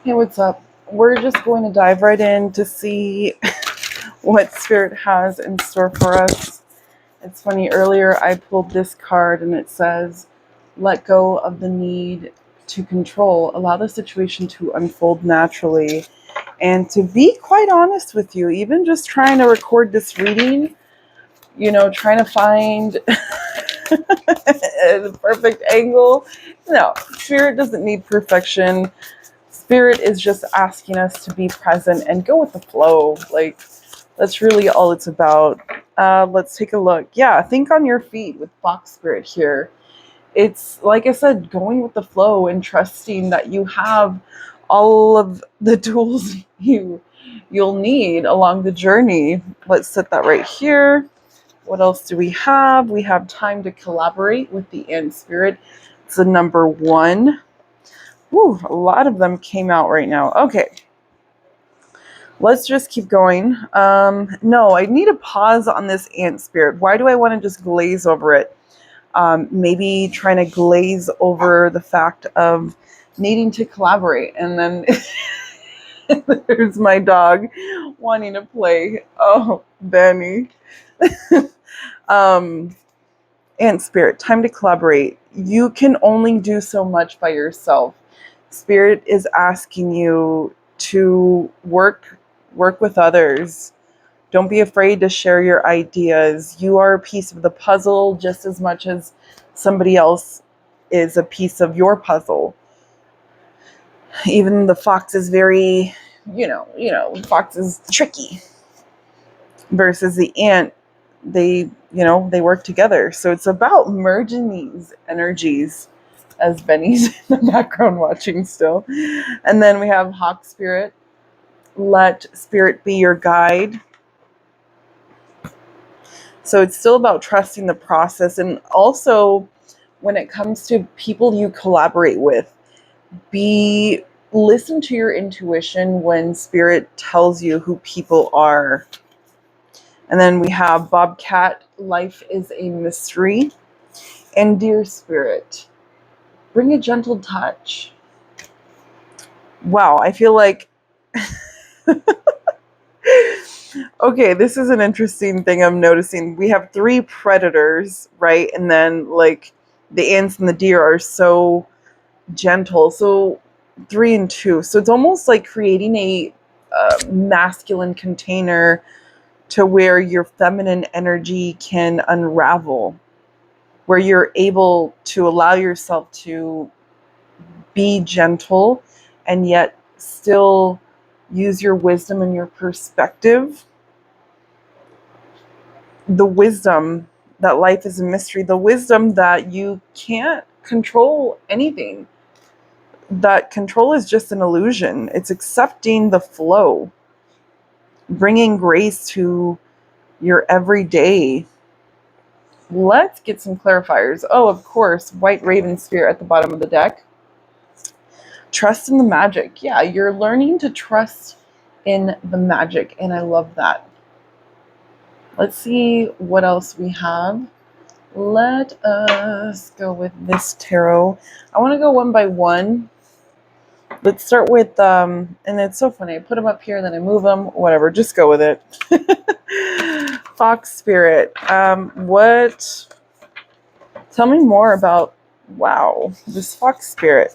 Hey, what's up? We're just going to dive right in to see what Spirit has in store for us. It's funny, earlier I pulled this card and it says, let go of the need to control, allow the situation to unfold naturally. And to be quite honest with you, even just trying to record this reading, trying to find the perfect angle. No, Spirit doesn't need perfection. Spirit is just asking us to be present and go with the flow. Like, that's really all it's about. Let's take a look. Yeah, think on your feet with Fox Spirit here. It's, like I said, going with the flow and trusting that you have all of the tools you'll need along the journey. Let's set that right here. What else do we have? We have time to collaborate with the Ant Spirit. It's the number 1. Woo, a lot of them came out right now. Okay, let's just keep going. No, I need a pause on this Ant Spirit. Why do I want to just glaze over it? Maybe trying to glaze over the fact of needing to collaborate. And then there's my dog wanting to play. Oh, Benny. Ant Spirit, time to collaborate. You can only do so much by yourself. Spirit is asking you to work with others. Don't be afraid to share your ideas. You are a piece of the puzzle just as much as somebody else is a piece of your puzzle. Even the fox is very, the fox is tricky versus the ant. They work together. So it's about merging these energies, as Benny's in the background watching still. And then we have Hawk Spirit. Let Spirit be your guide. So it's still about trusting the process. And also, when it comes to people you collaborate with, listen to your intuition when Spirit tells you who people are. And then we have Bobcat, life is a mystery. And Dear Spirit, bring a gentle touch. Wow, I feel like okay, this is an interesting thing I'm noticing. We have 3 predators, right? And then like the ants and the deer are so gentle. So 3 and 2. So it's almost like creating a masculine container to where your feminine energy can unravel, where you're able to allow yourself to be gentle and yet still use your wisdom and your perspective. The wisdom that life is a mystery, the wisdom that you can't control anything, that control is just an illusion. It's accepting the flow, bringing grace to your everyday. Let's get some clarifiers. Oh, of course, White Raven Spirit at the bottom of the deck. Trust in the magic. Yeah, you're learning to trust in the magic, and I love that. Let's see what else we have. Let us go with this tarot. I want to go one by one. Let's start with, and it's so funny. I put them up here, then I move them. Whatever, just go with it. Fox Spirit. Tell me more about, wow, this Fox Spirit.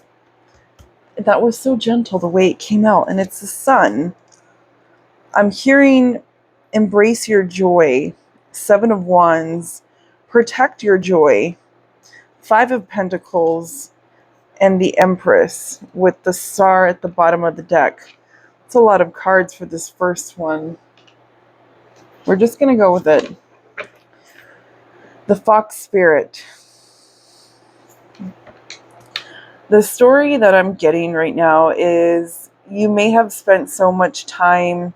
That was so gentle the way it came out, and it's the sun. I'm hearing embrace your joy. 7 of Wands. Protect your joy. 5 of Pentacles. And the Empress with the star at the bottom of the deck. It's a lot of cards for this first one. We're just going to go with it. The Fox Spirit. The story that I'm getting right now is you may have spent so much time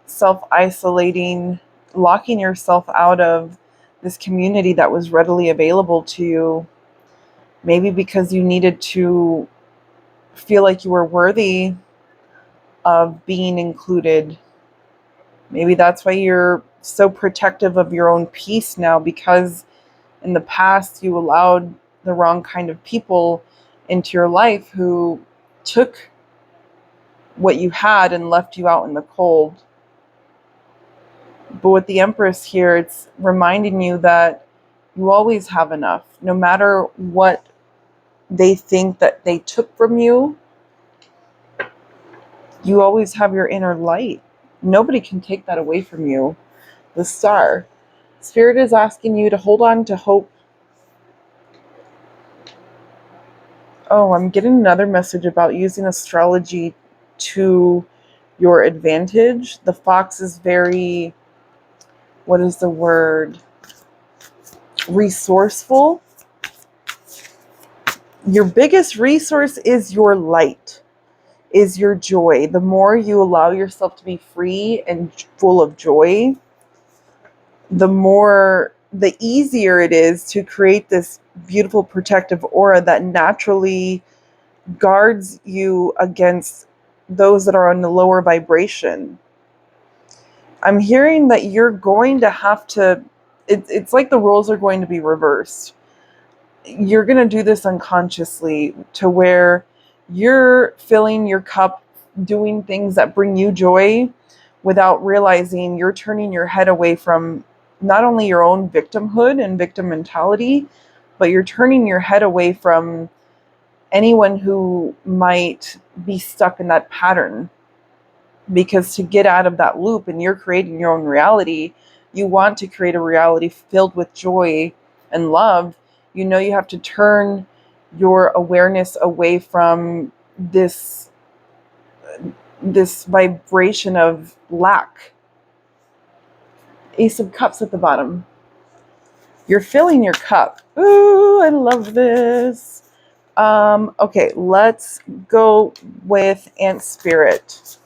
self-isolating, locking yourself out of this community that was readily available to you. Maybe because you needed to feel like you were worthy of being included. Maybe that's why you're so protective of your own peace now, because in the past you allowed the wrong kind of people into your life who took what you had and left you out in the cold. But with the Empress here, it's reminding you that you always have enough. No matter what they think that they took from you, you always have your inner light. Nobody can take that away from you. The Star. Spirit is asking you to hold on to hope. Oh, I'm getting another message about using astrology to your advantage. The fox is very, what is the word? Resourceful. Your biggest resource is your light, is your joy. The more you allow yourself to be free and full of joy, the easier it is to create this beautiful protective aura that naturally guards you against those that are on the lower vibration. I'm hearing that you're going to have to, it's like the roles are going to be reversed. You're going to do this unconsciously to where you're filling your cup, doing things that bring you joy without realizing you're turning your head away from not only your own victimhood and victim mentality, but you're turning your head away from anyone who might be stuck in that pattern. Because to get out of that loop, and you're creating your own reality, you want to create a reality filled with joy and love, you know you have to turn your awareness away from this vibration of lack. Ace of Cups at the bottom. You're filling your cup. Ooh, I love this. Okay, let's go with Ant Spirit.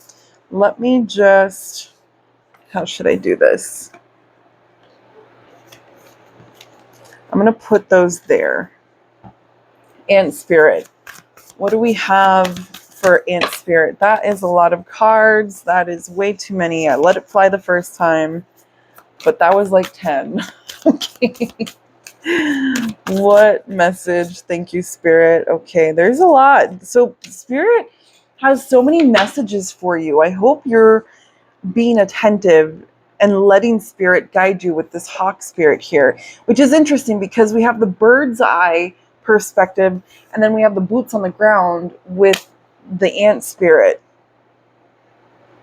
Let me just, how should I do this? I'm going to put those there. Ant Spirit. What do we have for Ant Spirit? That is a lot of cards. That is way too many. I let it fly the first time, but that was like 10. Okay. What message? Thank you, Spirit. Okay, there's a lot. So Spirit has so many messages for you. I hope you're being attentive and letting Spirit guide you with this Hawk Spirit here, which is interesting because we have the bird's eye perspective and then we have the boots on the ground with the Ant Spirit.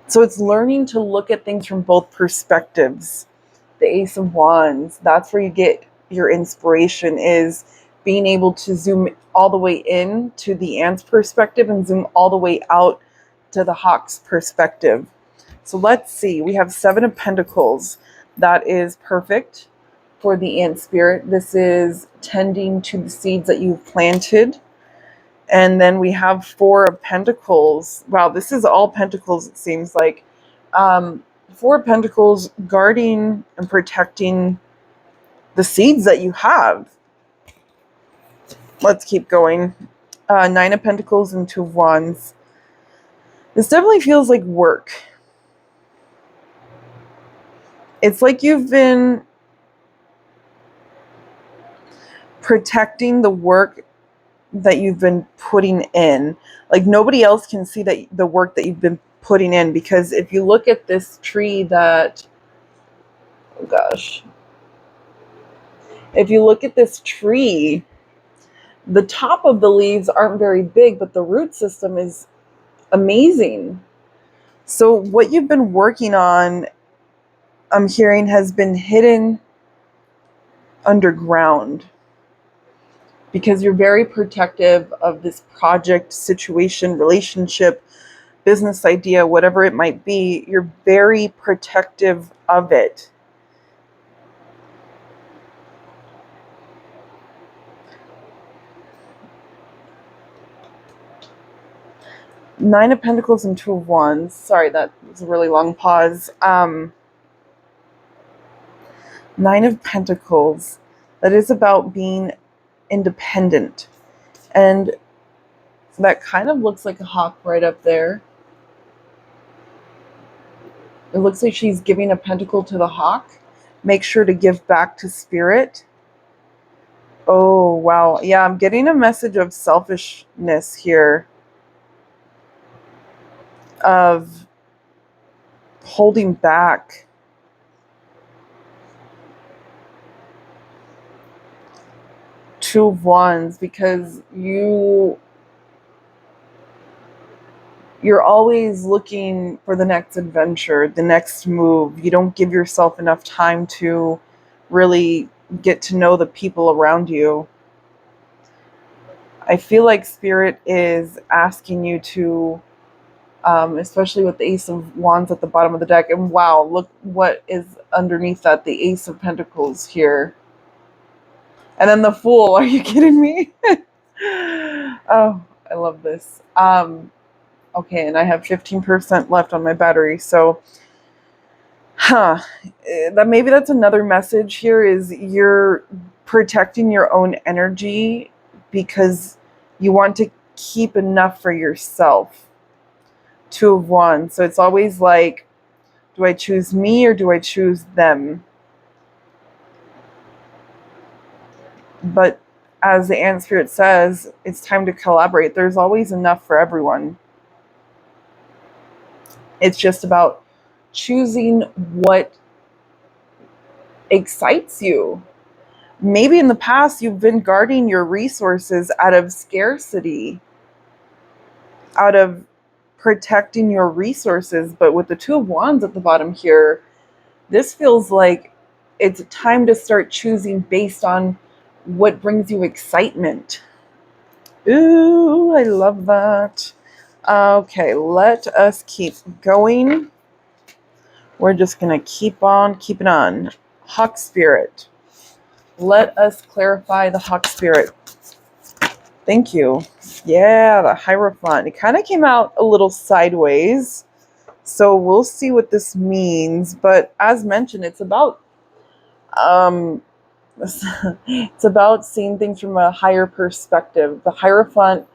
So it's learning to look at things from both perspectives. The Ace of Wands, that's where you get your inspiration, is being able to zoom all the way in to the ant's perspective and zoom all the way out to the hawk's perspective. So let's see, we have 7 of Pentacles. That is perfect for the Ant Spirit. This is tending to the seeds that you've planted. And then we have 4 of Pentacles. Wow, this is all Pentacles, it seems like. 4 of Pentacles, guarding and protecting the seeds that you have. Let's keep going. 9 of Pentacles and 2 of Wands. This definitely feels like work. It's like you've been protecting the work that you've been putting in. Like nobody else can see that the work that you've been putting in, because if you look at this tree that, oh gosh, if you look at this tree, the top of the leaves aren't very big, but the root system is amazing. So what you've been working on, I'm hearing, has been hidden underground because you're very protective of this project, situation, relationship, business idea, whatever it might be. You're very protective of it. Nine of Pentacles and 2 of Wands. Sorry, that was a really long pause. 9 of Pentacles. That is about being independent. And that kind of looks like a hawk right up there. It looks like she's giving a pentacle to the hawk. Make sure to give back to Spirit. Oh, wow. Yeah, I'm getting a message of selfishness here. of holding back. Two of Wands, because you're always looking for the next adventure, the next move. You don't give yourself enough time to really get to know the people around you. I feel like Spirit is asking you to, especially with the Ace of Wands at the bottom of the deck, and wow, look what is underneath that, the Ace of Pentacles here. And then the Fool, are you kidding me? Oh, I love this. Okay, and I have 15% left on my battery, so that maybe that's another message here, is you're protecting your own energy because you want to keep enough for yourself. Two of Wands. So it's always like, do I choose me or do I choose them? But as the Ant Spirit says, it's time to collaborate. There's always enough for everyone. It's just about choosing what excites you. Maybe in the past you've been guarding your resources out of scarcity, out of protecting your resources. But with the Two of Wands at the bottom here, this feels like it's time to start choosing based on what brings you excitement. Ooh, I love that. Okay, let us keep going. We're just going to keep on keeping on. Hawk Spirit. Let us clarify the Hawk Spirit. Thank you. Yeah, the Hierophant. It kind of came out a little sideways. So we'll see what this means. But as mentioned, it's about it's about seeing things from a higher perspective. The Hierophant,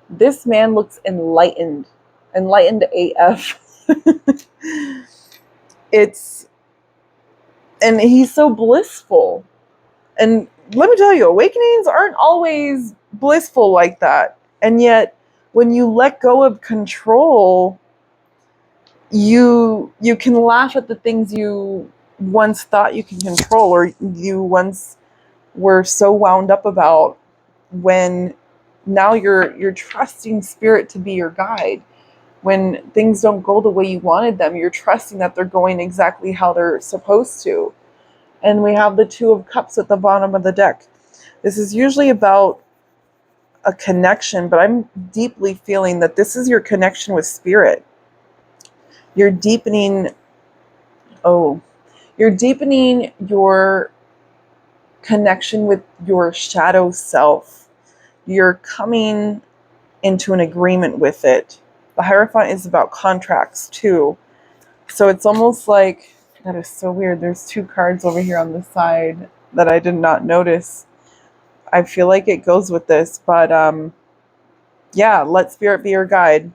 this man looks enlightened. Enlightened AF. And he's so blissful. And let me tell you, awakenings aren't always blissful like that. And yet, when you let go of control, you can laugh at the things you once thought you can control, or you once were so wound up about, when now you're trusting Spirit to be your guide. When things don't go the way you wanted them, you're trusting that they're going exactly how they're supposed to. And we have the Two of Cups at the bottom of the deck. This is usually about a connection, but I'm deeply feeling that this is your connection with Spirit. You're deepening your connection with your shadow self. You're coming into an agreement with it. The Hierophant is about contracts too. So it's almost like, that is so weird. There's two cards over here on the side that I did not notice. I feel like it goes with this, but yeah, let Spirit be your guide.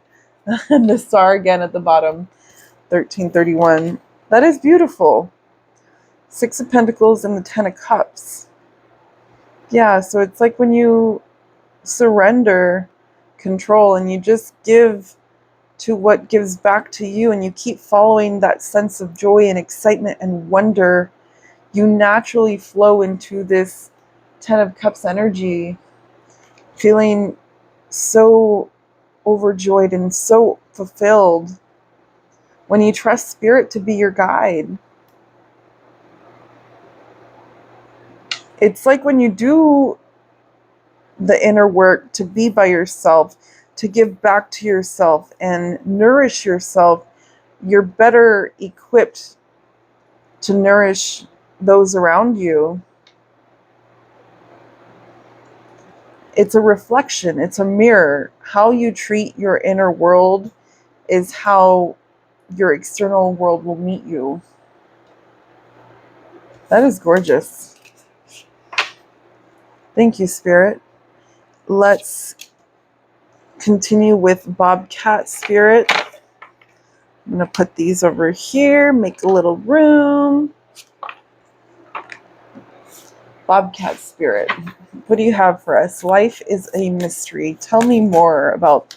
And the star again at the bottom, 1331. That is beautiful. Six of Pentacles and the Ten of Cups. Yeah, so it's like when you surrender control and you just give to what gives back to you, and you keep following that sense of joy and excitement and wonder, you naturally flow into this Ten of Cups energy, feeling so overjoyed and so fulfilled when you trust Spirit to be your guide. It's like when you do the inner work to be by yourself, to give back to yourself and nourish yourself, you're better equipped to nourish those around you. It's a reflection, it's a mirror. How you treat your inner world is how your external world will meet you. That is gorgeous. Thank you, Spirit. Let's continue with Bobcat Spirit. I'm going to put these over here, make a little room. Bobcat Spirit, what do you have for us? Life is a mystery. Tell me more about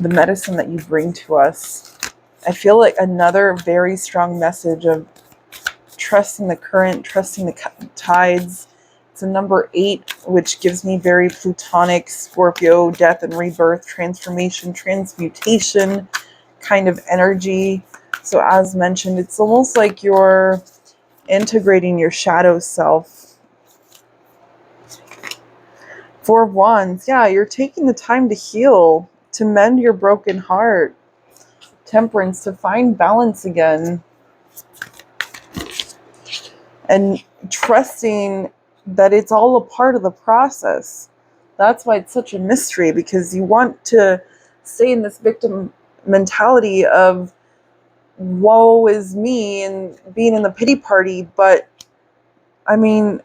the medicine that you bring to us. I feel like another very strong message of trusting the current, trusting the tides. It's a number 8, which gives me very Plutonic, Scorpio, death and rebirth, transformation, transmutation kind of energy. So as mentioned, it's almost like you're integrating your shadow self. 4 of Wands, yeah, you're taking the time to heal, to mend your broken heart. Temperance, to find balance again. And trusting that it's all a part of the process. That's why it's such a mystery, because you want to stay in this victim mentality of woe is me and being in the pity party. But I mean,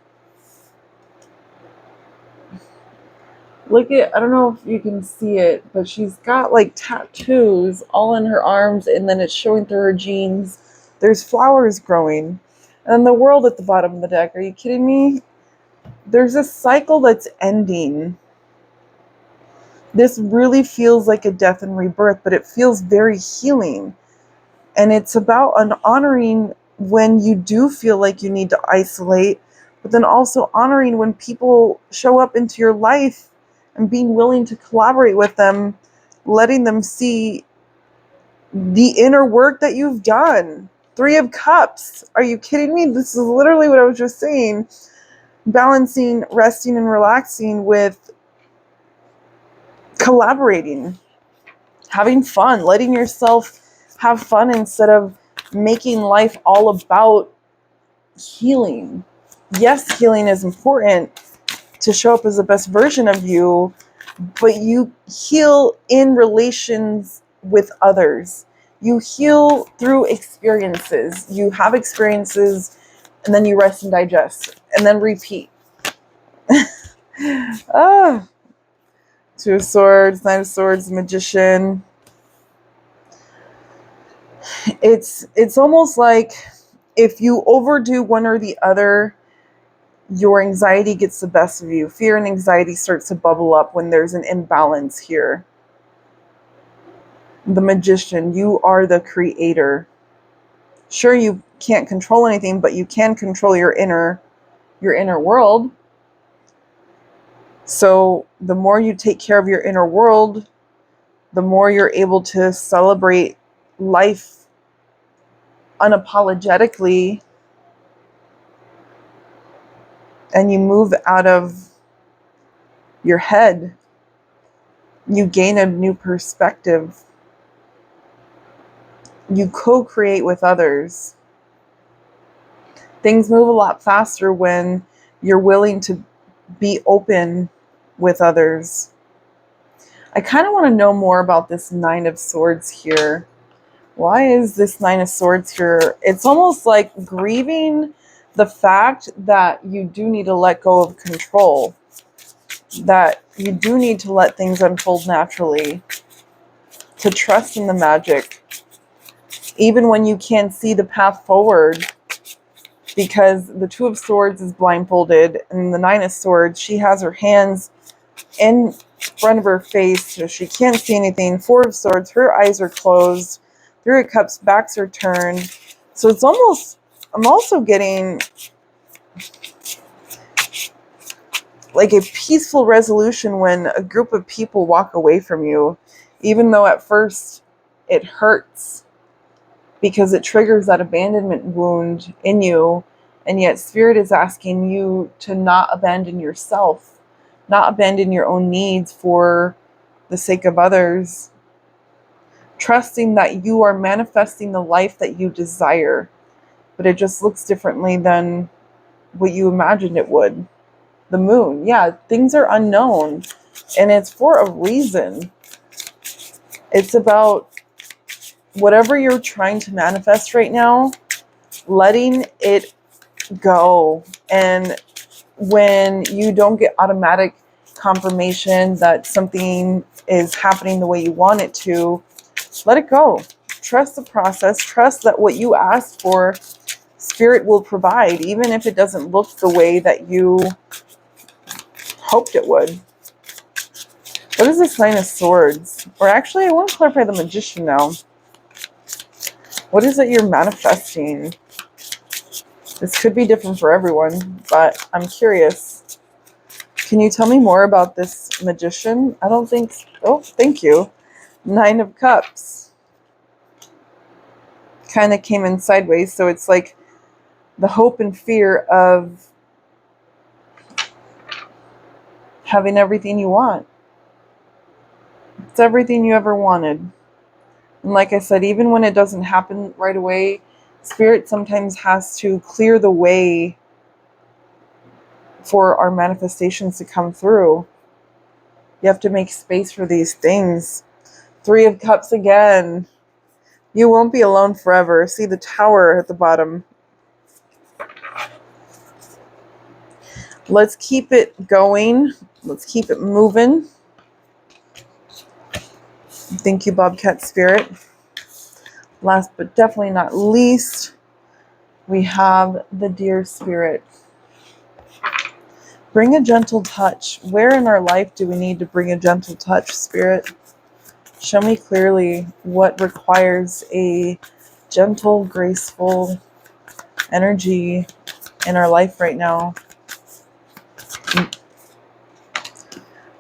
look at, I don't know if you can see it, but she's got like tattoos all in her arms, and then it's showing through her jeans. There's flowers growing. And the world at the bottom of the deck. Are you kidding me? There's a cycle that's ending. This really feels like a death and rebirth, but it feels very healing. And it's about an honoring when you do feel like you need to isolate, but then also honoring when people show up into your life and being willing to collaborate with them, letting them see the inner work that you've done. 3 of Cups. Are you kidding me? This is literally what I was just saying. Balancing, resting, and relaxing with collaborating, having fun, letting yourself have fun instead of making life all about healing. Yes, healing is important to show up as the best version of you, but you heal in relations with others. You heal through experiences. You have experiences, and then you rest and digest, and then repeat. Ah, 2 of Swords, 9 of Swords, Magician. It's almost like if you overdo one or the other, your anxiety gets the best of you. Fear and anxiety starts to bubble up when there's an imbalance here. The Magician, you are the creator. Sure, you can't control anything, but you can control your inner world. So the more you take care of your inner world, the more you're able to celebrate life unapologetically, and you move out of your head. You gain a new perspective. You co-create with others. Things move a lot faster when you're willing to be open with others. I kind of want to know more about this 9 of Swords here. Why is this 9 of Swords here? It's almost like grieving the fact that you do need to let go of control, that you do need to let things unfold naturally, to trust in the magic, even when you can't see the path forward, because the 2 of Swords is blindfolded, and the 9 of Swords, she has her hands in front of her face, so she can't see anything. 4 of Swords, her eyes are closed. 3 of Cups, backs are turned. So it's almost, I'm also getting like a peaceful resolution when a group of people walk away from you, even though at first it hurts because it triggers that abandonment wound in you. And yet Spirit is asking you to not abandon yourself, not abandon your own needs for the sake of others. Trusting that you are manifesting the life that you desire, but it just looks differently than what you imagined it would. The Moon, yeah, things are unknown, and it's for a reason. It's about whatever you're trying to manifest right now, letting it go. And when you don't get automatic confirmation that something is happening the way you want it to, let it go. Trust the process. Trust that what you asked for, Spirit will provide, even if it doesn't look the way that you hoped it would. What is this Nine of Swords? Or actually, I want to clarify the Magician now. What is it you're manifesting? This could be different for everyone, but I'm curious. Can you tell me more about this Magician? I don't think... Oh, thank you. Nine of Cups. Kind of came in sideways, so it's like the hope and fear of having everything you want. It's everything you ever wanted. And like I said, even when it doesn't happen right away, Spirit sometimes has to clear the way for our manifestations to come through. You have to make space for these things. Three of Cups again. You won't be alone forever. See the Tower at the bottom. Let's keep it going. Let's keep it moving. Thank you, Bobcat Spirit. Last but definitely not least, we have the Deer Spirit. Bring a gentle touch. Where in our life do we need to bring a gentle touch, Spirit? Show me clearly what requires a gentle, graceful energy in our life right now.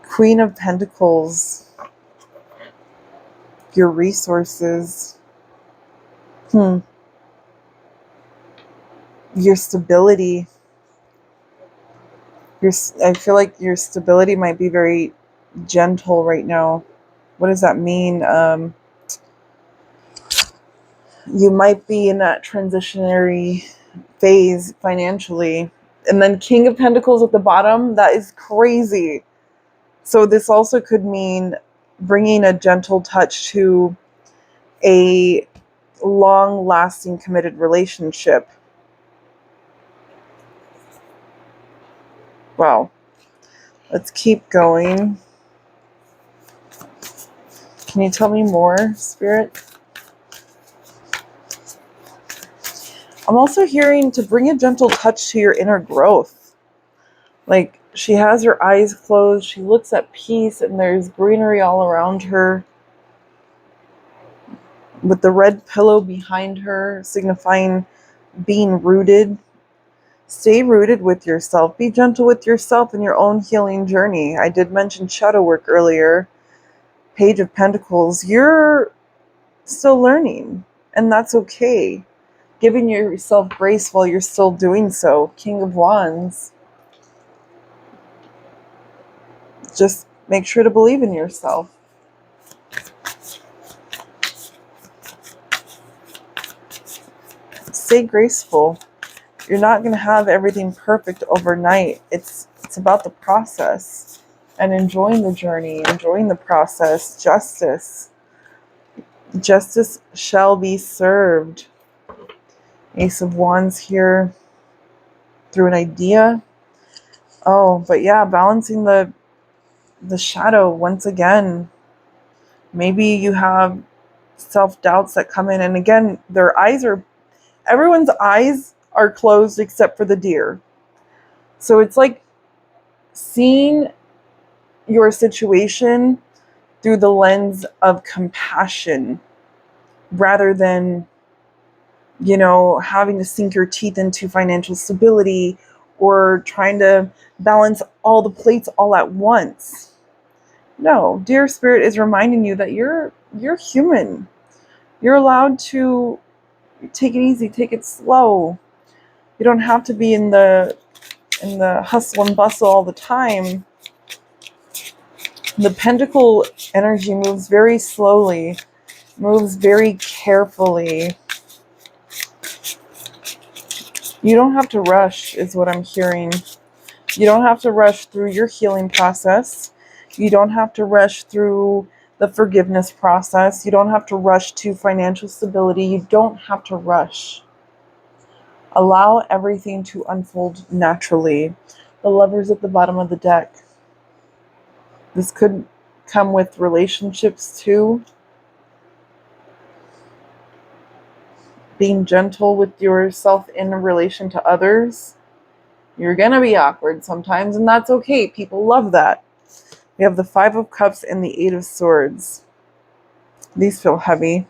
Queen of Pentacles. Your resources. Your stability. I feel like your stability might be very gentle right now. What does that mean? You might be in that transitionary phase financially. And then King of Pentacles at the bottom, that is crazy. So this also could mean bringing a gentle touch to a long-lasting committed relationship. Wow. Let's keep going. Can you tell me more, Spirit? I'm also hearing to bring a gentle touch to your inner growth. Like, she has her eyes closed, she looks at peace, and there's greenery all around her. With the red pillow behind her, signifying being rooted. Stay rooted with yourself. Be gentle with yourself in your own healing journey. I did mention shadow work earlier. Page of Pentacles. You're still learning, and that's okay. Giving yourself grace while you're still doing so. King of Wands. Just make sure to believe in yourself. Stay graceful. You're not going to have everything perfect overnight. It's about the process and enjoying the journey, enjoying the process. Justice. Justice shall be served. Ace of Wands here through an idea. Oh, but yeah, balancing the shadow once again. Maybe you have self-doubts that come in, and again, everyone's eyes are closed except for the deer. So it's like seeing your situation through the lens of compassion rather than, having to sink your teeth into financial stability or trying to balance all the plates all at once. No, Deer Spirit is reminding you that you're human. You're allowed to take it easy, take it slow. You don't have to be in the hustle and bustle all the time. The Pentacle energy moves very slowly, moves very carefully. You don't have to rush, is what I'm hearing. You don't have to rush through your healing process. You don't have to rush through the forgiveness process. You don't have to rush to financial stability. You don't have to rush. Allow everything to unfold naturally. The Lovers at the bottom of the deck. This could come with relationships too. Being gentle with yourself in relation to others. You're going to be awkward sometimes, and that's okay. People love that. We have the Five of Cups and the Eight of Swords. These feel heavy.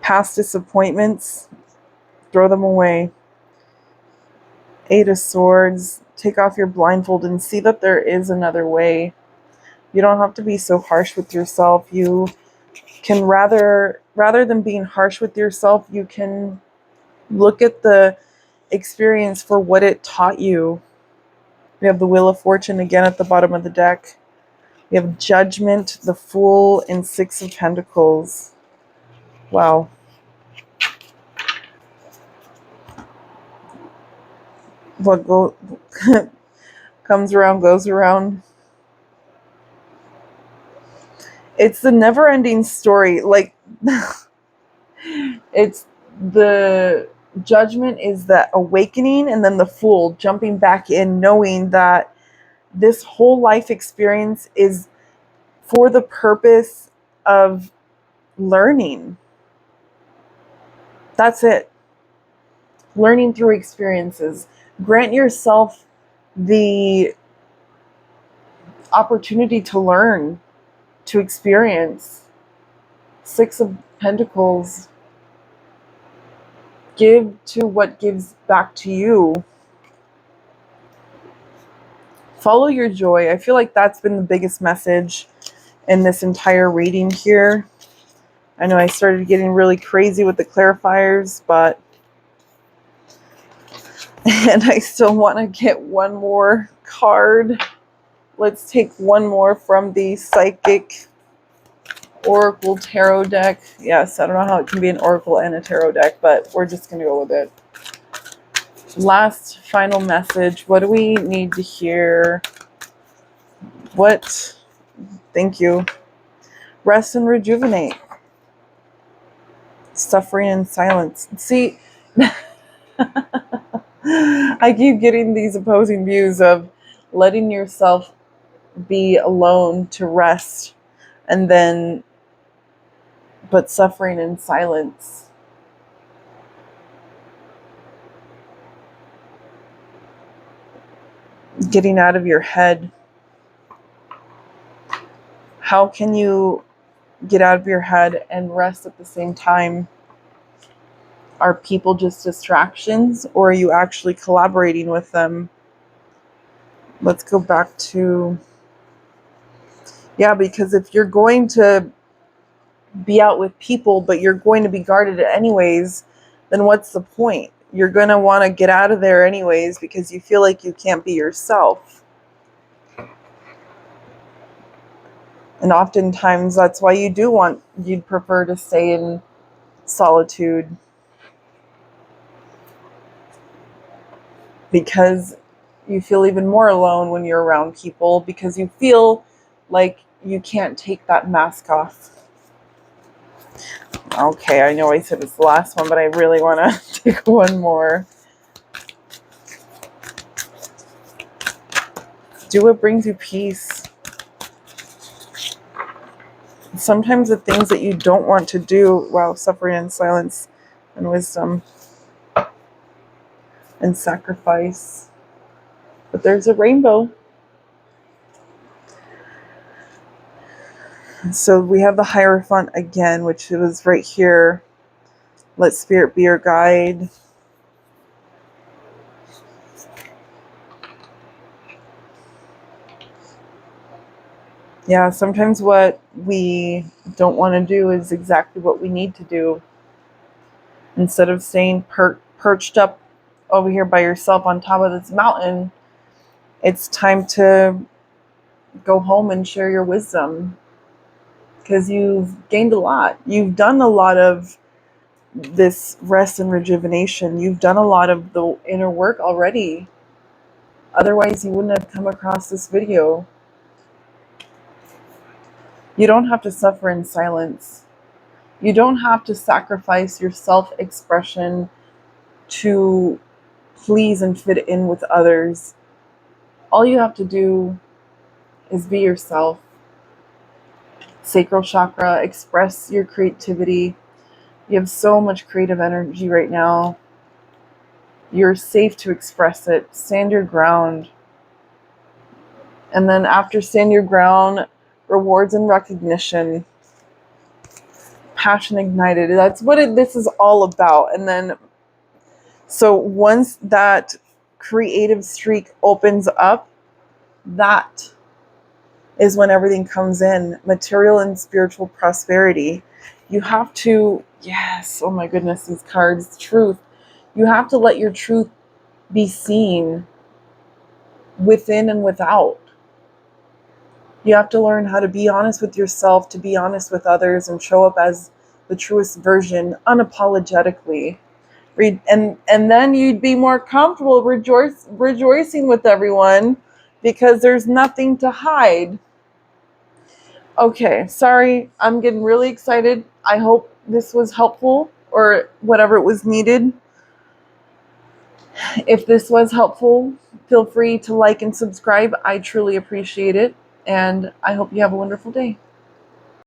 Past disappointments, throw them away. Eight of Swords, take off your blindfold and see that there is another way. You don't have to be so harsh with yourself. You can rather than being harsh with yourself, you can look at the experience for what it taught you. We have the Wheel of Fortune again at the bottom of the deck. We have Judgment, the Fool, and Six of Pentacles. Wow. What comes around goes around. It's the never-ending story. Like, it's the Judgment is that awakening, and then the Fool jumping back in, knowing that this whole life experience is for the purpose of learning. That's it. Learning through experiences. Grant yourself the opportunity to learn, to experience. Six of Pentacles. Give to what gives back to you. Follow your joy. I feel like that's been the biggest message in this entire reading here. I know I started getting really crazy with the clarifiers, but and I still want to get one more card. Let's take one more from the Psychic Oracle Tarot deck. Yes, I don't know how it can be an Oracle and a Tarot deck, but we're just going to go with it. Last final message. What do we need to hear? What? Thank you. Rest and rejuvenate. Suffering and silence. See, I keep getting these opposing views of letting yourself be alone to rest, and then but suffering in silence. Getting out of your head. How can you get out of your head and rest at the same time? Are people just distractions, or are you actually collaborating with them? Let's go back to, yeah, because if you're going to be out with people, but you're going to be guarded anyways, then what's the point? You're going to want to get out of there anyways because you feel like you can't be yourself. And oftentimes that's why you'd prefer to stay in solitude. Because you feel even more alone when you're around people, because you feel like you can't take that mask off. Okay, I know I said it's the last one, but I really want to take one more. Do what brings you peace. Sometimes the things that you don't want to do, wow, suffering and silence and wisdom and sacrifice. But there's a rainbow. So we have the Hierophant again, which was right here. Let Spirit be your guide. Yeah, sometimes what we don't want to do is exactly what we need to do. Instead of staying perched up over here by yourself on top of this mountain, it's time to go home and share your wisdom. Because you've gained a lot. You've done a lot of this rest and rejuvenation. You've done a lot of the inner work already. Otherwise, you wouldn't have come across this video. You don't have to suffer in silence. You don't have to sacrifice your self-expression to please and fit in with others. All you have to do is be yourself. Sacral chakra, express your creativity. You have so much creative energy right now. You're safe to express it. Stand your ground. And then after stand your ground, rewards and recognition, passion ignited. That's what this is all about. And then, so once that creative streak opens up, that is when everything comes in, material and spiritual prosperity. You have to, yes, oh my goodness, these cards, truth. You have to let your truth be seen within and without. You have to learn how to be honest with yourself, to be honest with others, and show up as the truest version unapologetically. And then you'd be more comfortable rejoicing with everyone because there's nothing to hide. Okay, sorry, I'm getting really excited. I hope this was helpful or whatever it was needed. If this was helpful, feel free to like and subscribe. I truly appreciate it, and I hope you have a wonderful day.